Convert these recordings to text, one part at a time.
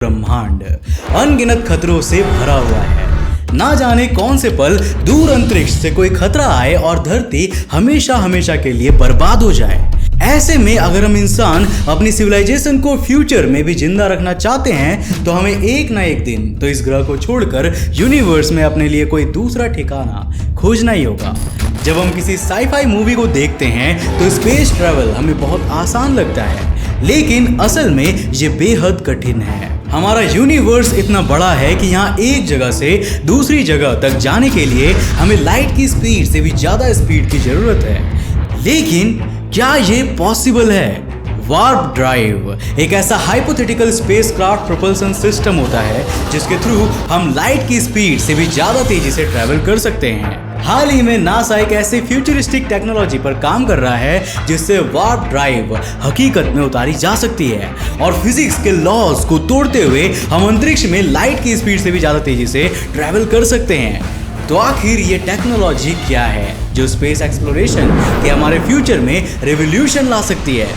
ब्रह्मांड अनगिनत खतरों से भरा हुआ है। ना जाने कौन से पल दूर अंतरिक्ष से कोई खतरा आए और धरती हमेशा हमेशा के लिए बर्बाद हो जाए। ऐसे में अगर हम इंसान अपनी सिविलाइजेशन को फ्यूचर में भी जिंदा रखना चाहते हैं तो हमें एक ना एक दिन तो इस ग्रह को छोड़कर यूनिवर्स में अपने लिए कोई दूसरा ठिकाना खोजना ही होगा। जब हम किसी साईफाई मूवी को देखते हैं तो स्पेस ट्रैवल हमें बहुत आसान लगता है, लेकिन असल में ये बेहद कठिन है। हमारा यूनिवर्स इतना बड़ा है कि यहाँ एक जगह से दूसरी जगह तक जाने के लिए हमें लाइट की स्पीड से भी ज्यादा स्पीड की जरूरत है। लेकिन क्या ये पॉसिबल है? वार्प ड्राइव एक ऐसा हाइपोथेटिकल स्पेसक्राफ्ट प्रोपल्सन सिस्टम होता है जिसके थ्रू हम लाइट की स्पीड से भी ज्यादा तेजी से ट्रैवल कर सकते हैं। हाल ही में नासा एक ऐसी फ्यूचरिस्टिक टेक्नोलॉजी पर काम कर रहा है जिससे वार्प ड्राइव हकीकत में उतारी जा सकती है और फिजिक्स के लॉज को तोड़ते हुए हम अंतरिक्ष में लाइट की स्पीड से भी ज्यादा तेजी से ट्रैवल कर सकते हैं। तो आखिर ये टेक्नोलॉजी क्या है जो स्पेस एक्सप्लोरेशन के हमारे फ्यूचर में रेवोल्यूशन ला सकती है?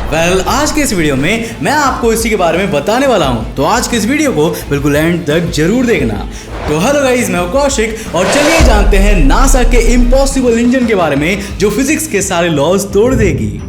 आज के इस वीडियो में मैं आपको इसी के बारे में बताने वाला हूं, तो आज के इस वीडियो को बिल्कुल एंड तक जरूर देखना। तो हेलो गाइस, मैं हूं कौशिक और चलिए जानते हैं नासा के इम्पॉसिबल इंजन के बारे में जो फिजिक्स के सारे लॉज तोड़ देगी।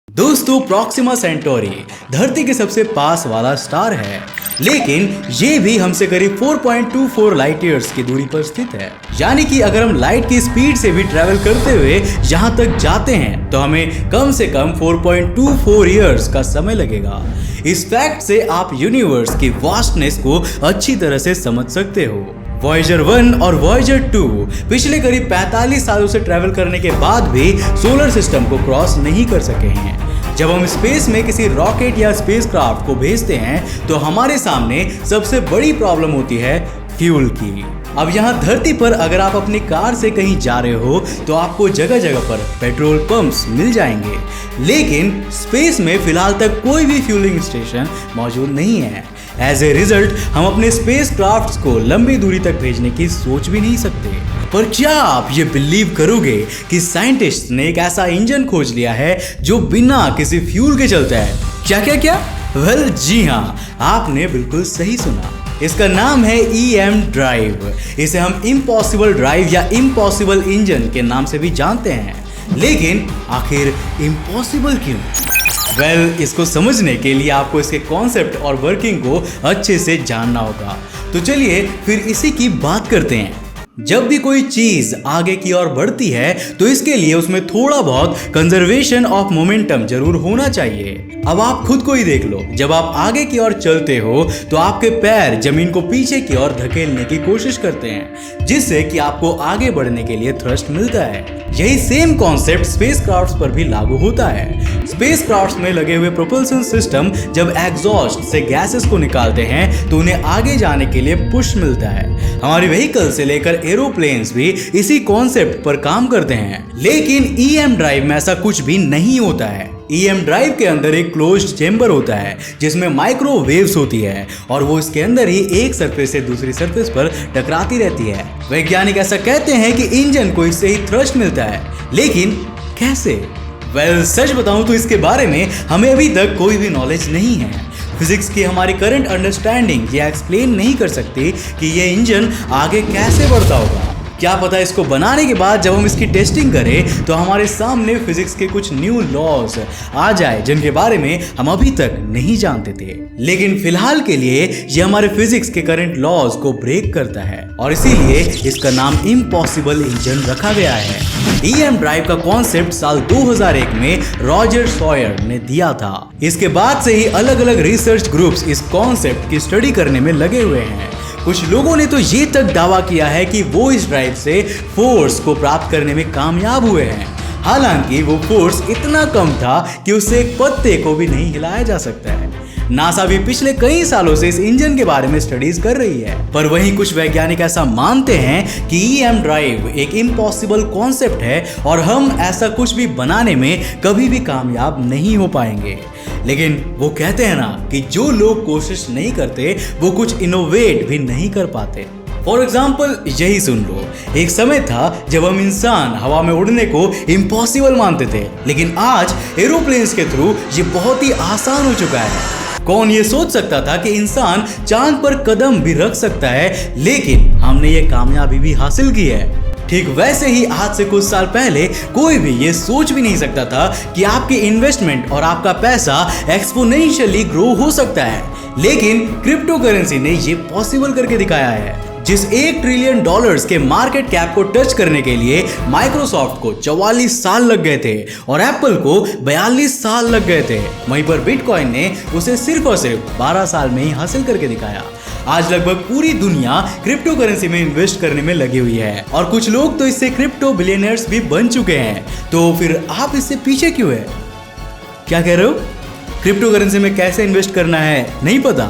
दोस्तों, प्रॉक्सिमा सेंटोरी धरती के सबसे पास वाला स्टार है, लेकिन ये भी हमसे करीब 4.24 लाइट ईयर्स की दूरी पर स्थित है। यानी कि अगर हम लाइट की स्पीड से भी ट्रैवल करते हुए यहाँ तक जाते हैं तो हमें कम से कम 4.24 ईयर्स का समय लगेगा। इस फैक्ट से आप यूनिवर्स की वास्टनेस को अच्छी तरह से समझ सकते हो। वॉयेजर 1 और वॉयेजर 2 पिछले करीब 45 सालों से ट्रैवल करने के बाद भी सोलर सिस्टम को क्रॉस नहीं कर सके हैं। जब हम स्पेस में किसी रॉकेट या स्पेसक्राफ्ट को भेजते हैं तो हमारे सामने सबसे बड़ी प्रॉब्लम होती है फ्यूल की। अब यहाँ धरती पर अगर आप अपनी कार से कहीं जा रहे हो तो आपको जगह जगह पर पेट्रोल पंप्स मिल जाएंगे, लेकिन स्पेस में फिलहाल तक कोई भी फ्यूलिंग स्टेशन मौजूद नहीं है। एज ए रिजल्ट हम अपने स्पेस क्राफ्ट्स को लंबी दूरी तक भेजने की सोच भी नहीं सकते। पर क्या आप ये बिलीव करोगे कि साइंटिस्ट ने एक ऐसा इंजन खोज लिया है जो बिना किसी फ्यूल के चलता है? क्या? जी हाँ, आपने बिल्कुल सही सुना। इसका नाम है EM ड्राइव। इसे हम इम्पॉसिबल ड्राइव या इम्पॉसिबल इंजन के नाम से भी जानते हैं। लेकिन आखिर इम्पॉसिबल क्यों? इसको समझने के लिए आपको इसके कॉन्सेप्ट और वर्किंग को अच्छे से जानना होगा। तो चलिए फिर इसी की बात करते हैं। जब भी कोई चीज आगे की ओर बढ़ती है तो इसके लिए उसमें थोड़ा बहुत कंजर्वेशन ऑफ मोमेंटम जरूर होना चाहिए। अब आप खुद को ही देख लो, जब आप आगे की ओर चलते हो तो आपके पैर जमीन को पीछे की ओर धकेलने की कोशिश करते हैं, जिससे कि आपको आगे बढ़ने के लिए थ्रस्ट मिलता है। यही सेम कॉन्सेप्ट स्पेसक्राफ्ट्स पर भी लागू होता है। स्पेसक्राफ्ट्स में लगे हुए प्रोपल्सन सिस्टम जब एग्जॉस्ट से गैसेस को निकालते हैं तो उन्हें आगे जाने के लिए पुश मिलता है। हमारी व्हीकल से लेकर एरोप्लेन्स भी इसी कॉन्सेप्ट पर काम करते हैं। लेकिन EM ड्राइव में ऐसा कुछ भी नहीं होता है। EM ड्राइव के अंदर एक क्लोज्ड चेंबर होता है जिसमें माइक्रोवेव्स होती है और वो इसके अंदर ही एक सरफेस से दूसरी सरफेस पर टकराती रहती है। वैज्ञानिक ऐसा कहते हैं कि इंजन को इससे ही थ्रस्ट मिलता है, लेकिन कैसे? सच बताऊं तो इसके बारे में हमें अभी तक कोई भी नॉलेज नहीं है। फिजिक्स की हमारी करंट अंडरस्टैंडिंग ये एक्सप्लेन नहीं कर सकती कि ये इंजन आगे कैसे बढ़ता होगा। क्या पता इसको बनाने के बाद जब हम इसकी टेस्टिंग करें तो हमारे सामने फिजिक्स के कुछ न्यू लॉज आ जाए जिनके बारे में हम अभी तक नहीं जानते थे। लेकिन फिलहाल के लिए ये हमारे फिजिक्स के करंट लॉज को ब्रेक करता है और इसीलिए इसका नाम इम्पॉसिबल इंजन रखा गया है। EM ड्राइव का कॉन्सेप्ट साल 2001 में रॉजर सॉयर ने दिया था। इसके बाद से ही अलग अलग रिसर्च ग्रुप्स इस कॉन्सेप्ट की स्टडी करने में लगे हुए हैं। कुछ लोगों ने तो ये तक दावा किया है कि वो इस ड्राइव से फोर्स को प्राप्त करने में कामयाब हुए हैं। हालांकि वो फोर्स इतना कम था कि उससे एक पत्ते को भी नहीं हिलाया जा सकता है। नासा भी पिछले कई सालों से इस इंजन के बारे में स्टडीज कर रही है, पर वहीं कुछ वैज्ञानिक ऐसा मानते हैं कि EM ड्राइव एक इम्पॉसिबल कॉन्सेप्ट है और हम ऐसा कुछ भी बनाने में कभी भी कामयाब नहीं हो पाएंगे। लेकिन वो कहते हैं ना कि जो लोग कोशिश नहीं करते वो कुछ इनोवेट भी नहीं कर पाते। फॉर एग्जाम्पल यही सुन लो, एक समय था जब हम इंसान हवा में उड़ने को इम्पॉसिबल मानते थे, लेकिन आज एरोप्लेन्स के थ्रू ये बहुत ही आसान हो चुका है। कौन ये सोच सकता था कि इंसान चांद पर कदम भी रख सकता है, लेकिन हमने ये कामयाबी भी हासिल की है। ठीक वैसे ही आज से कुछ साल पहले कोई भी ये सोच भी नहीं सकता था कि आपकी इन्वेस्टमेंट और आपका पैसा एक्सपोनेंशियली ग्रो हो सकता है, लेकिन क्रिप्टो करेंसी ने ये पॉसिबल करके दिखाया है। जिस $1 ट्रिलियन के मार्केट कैप को टच करने के लिए माइक्रोसॉफ्ट को 44 साल लग गए थे और एप्पल को 42 साल लग गए थे, वहीं पर बिटकॉइन ने उसे सिर्फ और सिर्फ 12 साल में ही हासिल करके दिखाया। आज लगभग पूरी दुनिया क्रिप्टो करेंसी में इन्वेस्ट करने में लगी हुई है और कुछ लोग तो इससे क्रिप्टो बिलियनर्स भी बन चुके हैं। तो फिर आप इससे पीछे क्यों है? क्या कह रहे हो? क्रिप्टो करेंसी में कैसे इन्वेस्ट करना है नहीं पता?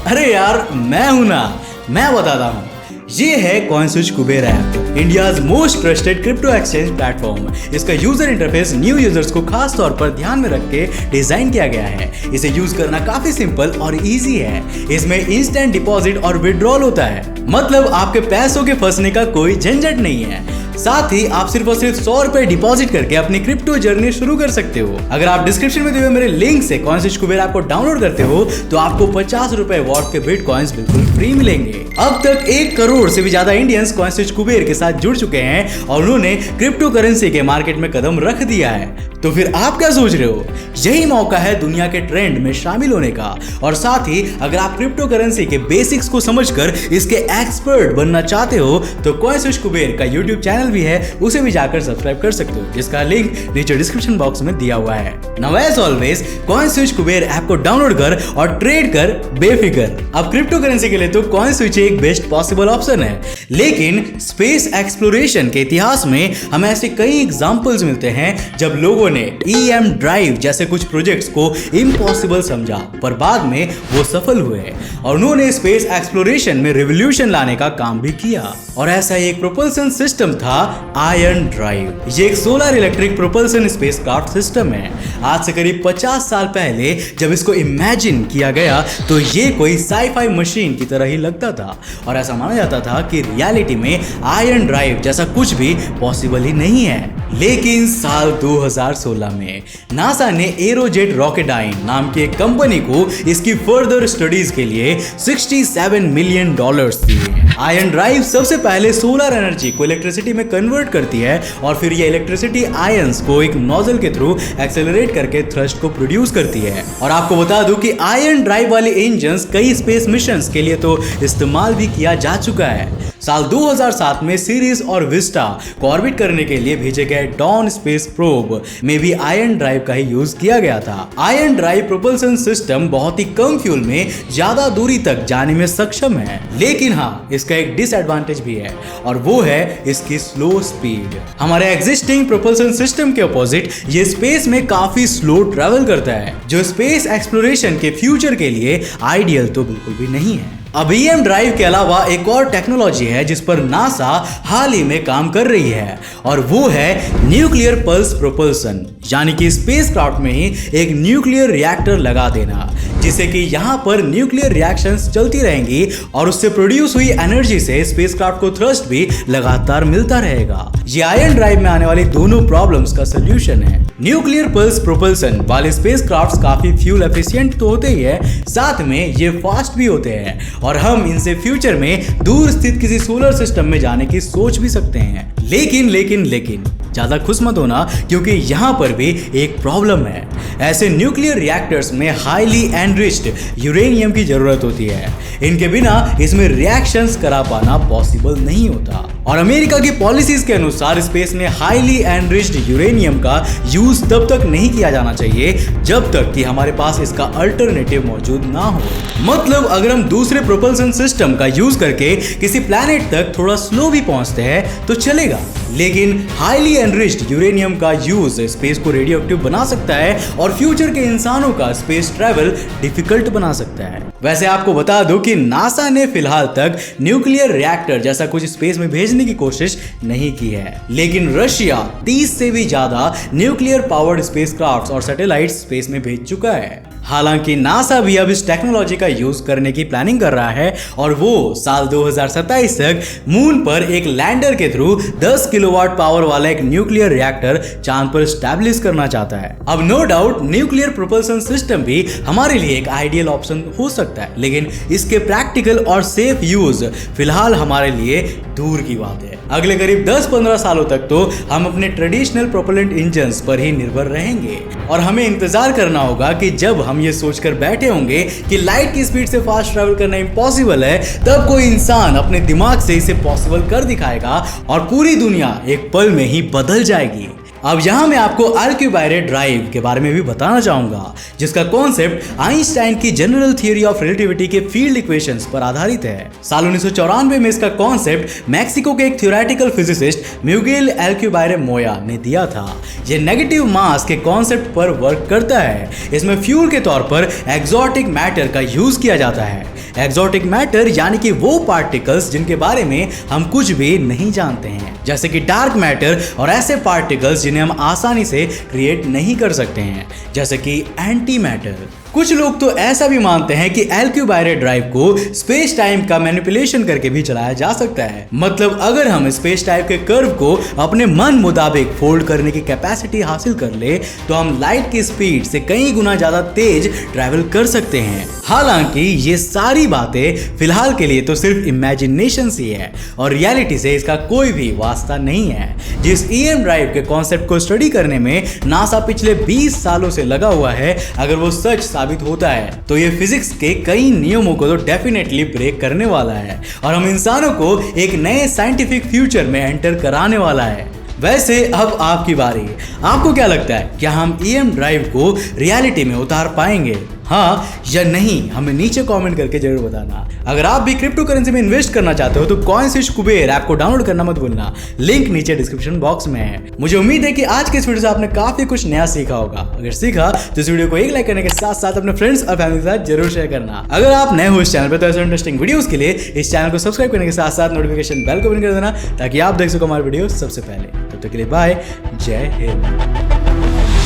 अरे यार मैं हूं ना, मैं बताता हूं। ये है CoinSwitch Kuber app, India's most trusted crypto exchange platform. इसका यूजर इंटरफेस न्यू यूजर्स को खास तौर पर ध्यान में रख के डिजाइन किया गया है। इसे यूज करना काफी सिंपल और इजी है। इसमें इंस्टेंट डिपॉजिट और विड्रॉल होता है, मतलब आपके पैसों के फंसने का कोई झंझट नहीं है। साथ ही आप सिर्फ और सिर्फ 100 रुपए डिपॉजिट करके अपनी क्रिप्टो जर्नी शुरू कर सकते हो। अगर आप डिस्क्रिप्शन में दिए हुए मेरे लिंक से कॉइनस्विच कुबेर ऐप को डाउनलोड करते हो तो आपको 50 रुपए वॉट के बिटकॉइंस बिल्कुल फ्री मिलेंगे। अब तक 1 करोड़ से भी ज्यादा इंडियंस कॉइनस्विच कुबेर के साथ जुड़ चुके हैं और उन्होंने क्रिप्टो करेंसी के मार्केट में कदम रख दिया है। तो फिर आप क्या सोच रहे हो? यही मौका है दुनिया के ट्रेंड में शामिल होने का। और साथ ही अगर आप क्रिप्टो करेंसी के बेसिक्स को समझकर इसके एक्सपर्ट बनना चाहते हो तो कॉइनस्विच कुबेर का यूट्यूब चैनल भी है, उसे भी जाकर सब्सक्राइब कर सकते हो, जिसका लिंक नीचे डिस्क्रिप्शन बॉक्स में दिया हुआ है। Now as always CoinSwitch Kuber app को डाउनलोड कर और ट्रेड कर बेफिक्र। अब क्रिप्टो करेंसी के लिए तो कॉइनस्विच एक बेस्ट पॉसिबल ऑप्शन है, लेकिन स्पेस एक्सप्लोरेशन के इतिहास में हमें ऐसे कई एग्जांपल्स मिलते हैं जब लोगों ने EM ड्राइव जैसे कुछ प्रोजेक्ट्स को इम्पॉसिबल समझा, पर बाद में वो सफल हुए और उन्होंने स्पेस एक्सप्लोरेशन में रिवॉल्यूशन लाने का काम भी किया। और ऐसा एक प्रोपल्सन सिस्टम था आयरन ड्राइव। ये एक solar electric propulsion spacecraft system है। आज से करीब 50 साल पहले जब इसको इमेजिन किया गया तो ये कोई साई-फाई मशीन की तरह ही लगता था और ऐसा माना जाता था कि रियलिटी में आयरन ड्राइव जैसा कुछ भी पॉसिबल ही नहीं है। लेकिन साल 2016 में नासा ने एरोजेट रॉकेडाइन नाम की एक कंपनी को इसकी फर्दर स्टडीज के लिए $67 मिलियन दिए। आयरन ड्राइव सबसे पहले सोलर एनर्जी को इलेक्ट्रिसिटी में कन्वर्ट करती है और फिर ये इलेक्ट्रिसिटी आयंस को एक नोजल के थ्रू एक्सेलरेट करके थ्रस्ट को प्रोड्यूस करती है। और आपको बता दूं कि आयरन ड्राइव वाले इंजन्स कई स्पेस मिशंस के लिए तो इस्तेमाल भी किया जा चुका है। साल 2007 में सीरीज और विस्टा को ऑर्बिट करने के लिए भेजे गए डॉन स्पेस प्रोब में भी आयरन ड्राइव का ही यूज किया गया था। आयरन ड्राइव प्रोपल्सन सिस्टम बहुत ही कम फ्यूल में ज्यादा दूरी तक जाने में सक्षम है, लेकिन हाँ इसका एक डिसएडवांटेज भी है और वो है इसकी स्लो स्पीड। हमारे एग्जिस्टिंग प्रोपल्सन सिस्टम के अपोजिट ये स्पेस में काफी स्लो ट्रेवल करता है, जो स्पेस एक्सप्लोरेशन के फ्यूचर के लिए आइडियल तो बिल्कुल भी नहीं है। अब EM ड्राइव के अलावा एक और टेक्नोलॉजी है जिस पर नासा हाल ही में काम कर रही है और वो है न्यूक्लियर पल्स प्रोपल्सन, यानी कि स्पेसक्राफ्ट में ही एक न्यूक्लियर रिएक्टर लगा देना, जिससे कि यहाँ पर न्यूक्लियर रिएक्शंस चलती रहेंगी और उससे प्रोड्यूस हुई एनर्जी से स्पेसक्राफ्ट को थ्रस्ट भी लगातार मिलता रहेगा। ये आयरन ड्राइव में आने वाली दोनों प्रॉब्लम्स का सोल्यूशन है। न्यूक्लियर पल्स प्रोपल्सन वाले स्पेसक्राफ्ट्स काफी फ्यूल एफिशिएंट तो होते ही है, साथ में ये फास्ट भी होते हैं और हम इनसे फ्यूचर में दूर स्थित किसी सोलर सिस्टम में जाने की सोच भी सकते हैं। लेकिन ज्यादा खुश मत होना, क्योंकि यहाँ पर भी एक प्रॉब्लम है। ऐसे न्यूक्लियर रिएक्टर्स में हाईली एनरिच्ड यूरेनियम की जरूरत होती है। इनके बिना इसमें रिएक्शंस करा पाना पॉसिबल नहीं होता और अमेरिका की पॉलिसीज के अनुसार स्पेस में हाईली एनरिच्ड यूरेनियम का यूज तब तक नहीं किया जाना चाहिए जब तक कि हमारे पास इसका अल्टरनेटिव मौजूद ना हो। मतलब अगर हम दूसरे प्रोपल्सन सिस्टम का यूज करके किसी प्लैनेट तक थोड़ा स्लो भी पहुंचते हैं तो चलेगा, लेकिन हाईली एनरिच्ड यूरेनियम का यूज स्पेस को रेडियोएक्टिव बना सकता है और फ्यूचर के इंसानों का स्पेस ट्रैवल डिफिकल्ट बना सकता है। वैसे आपको बता दूं कि नासा ने फिलहाल तक न्यूक्लियर रिएक्टर जैसा कुछ स्पेस में भेजने की कोशिश नहीं की है, लेकिन रशिया 30 से भी ज्यादा न्यूक्लियर पावर्ड स्पेसक्राफ्ट्स और सैटेलाइट्स स्पेस में भेज चुका है। हालांकि नासा भी अब इस टेक्नोलॉजी का यूज करने की प्लानिंग कर रहा है और वो साल 2027 तक मून पर एक लैंडर के थ्रू 10 किलोवाट पावर वाला एक न्यूक्लियर रिएक्टर चांद पर स्टैब्लिश करना चाहता है। अब no doubt nuclear propulsion system भी हमारे लिए एक आइडियल ऑप्शन हो सकता है, लेकिन इसके प्रैक्टिकल और सेफ यूज फिलहाल हमारे लिए दूर की बात है। अगले करीब 10-15 सालों तक तो हम अपने ट्रेडिशनल प्रोपेलेंट इंजन्स पर ही निर्भर रहेंगे और हमें इंतजार करना होगा कि जब हम ये सोचकर बैठे होंगे कि लाइट की स्पीड से फास्ट ट्रैवल करना इम्पॉसिबल है, तब कोई इंसान अपने दिमाग से इसे पॉसिबल कर दिखाएगा और पूरी दुनिया एक पल में ही बदल जाएगी। अब यहाँ मैं आपको अल्क्यूबायरे ड्राइव के बारे में भी बताना चाहूंगा, जिसका कॉन्सेप्ट आइंस्टाइन की जनरल थियरी ऑफ रिलेटिविटी के फील्ड इक्वेशंस पर आधारित है। साल 1994 में इसका कॉन्सेप्ट मैक्सिको के एक थ्योरेटिकल फिजिसिस्ट मिगुएल अल्क्यूबायरे मोया ने दिया था। यह नेगेटिव मास के कॉन्सेप्ट पर वर्क करता है। इसमें फ्यूल के तौर पर एक्सोटिक मैटर का यूज किया जाता है। एक्सोटिक मैटर यानी कि वो पार्टिकल्स जिनके बारे में हम कुछ भी नहीं जानते हैं, जैसे कि डार्क मैटर और ऐसे पार्टिकल्स जिन्हें हम आसानी से क्रिएट नहीं कर सकते हैं, जैसे कि एंटी मैटर। कुछ लोग तो ऐसा भी मानते हैं कि अल्क्यूबायरे ड्राइव को स्पेस टाइम का मैनिपुलेशन करके भी चलाया जा सकता है। मतलब अगर हम स्पेस टाइम के कर्व को अपने मन मुताबिक फोल्ड करने की कैपेसिटी हासिल कर ले तो हम लाइट की स्पीड से कई गुना ज्यादा तेज ट्रैवल कर सकते हैं। हालांकि ये सारी बातें फिलहाल के लिए तो सिर्फ इमेजिनेशन ही है और रियलिटी से इसका कोई भी वास्ता नहीं है। जिस EM ड्राइव के कॉन्सेप्ट को स्टडी करने में नासा पिछले 20 सालों से लगा हुआ है, अगर वो सच साबित होता है तो ये फिजिक्स के कई नियमों को तो डेफिनेटली ब्रेक करने वाला है और हम इंसानों को एक नए साइंटिफिक फ्यूचर में एंटर कराने वाला है। वैसे अब आपकी बारी, आपको क्या लगता है, क्या हम EM ड्राइव को रियलिटी में उतार पाएंगे? हाँ या नहीं, हमें नीचे कमेंट करके जरूर बताना। अगर आप भी क्रिप्टो करेंसी में इन्वेस्ट करना चाहते हो तो कॉइनस्विच कुबेर ऐप को डाउनलोड करना मत भूलना, लिंक नीचे डिस्क्रिप्शन बॉक्स में है। मुझे उम्मीद है कि आज के इस वीडियो से आपने काफी कुछ नया सीखा होगा। अगर सीखा तो इस वीडियो को एक लाइक करने के साथ साथ अपने फ्रेंड्स और फैमिली के साथ जरूर शेयर करना। अगर आप नए हो इस चैनल पर तो ऐसे इंटरेस्टिंग वीडियोस के लिए इस चैनल को सब्सक्राइब करने के साथ साथ नोटिफिकेशन बेल को भी कर देना ताकि आप देख सको हमारे वीडियो सबसे पहले। तब तक के लिए बाय, जय हिंद।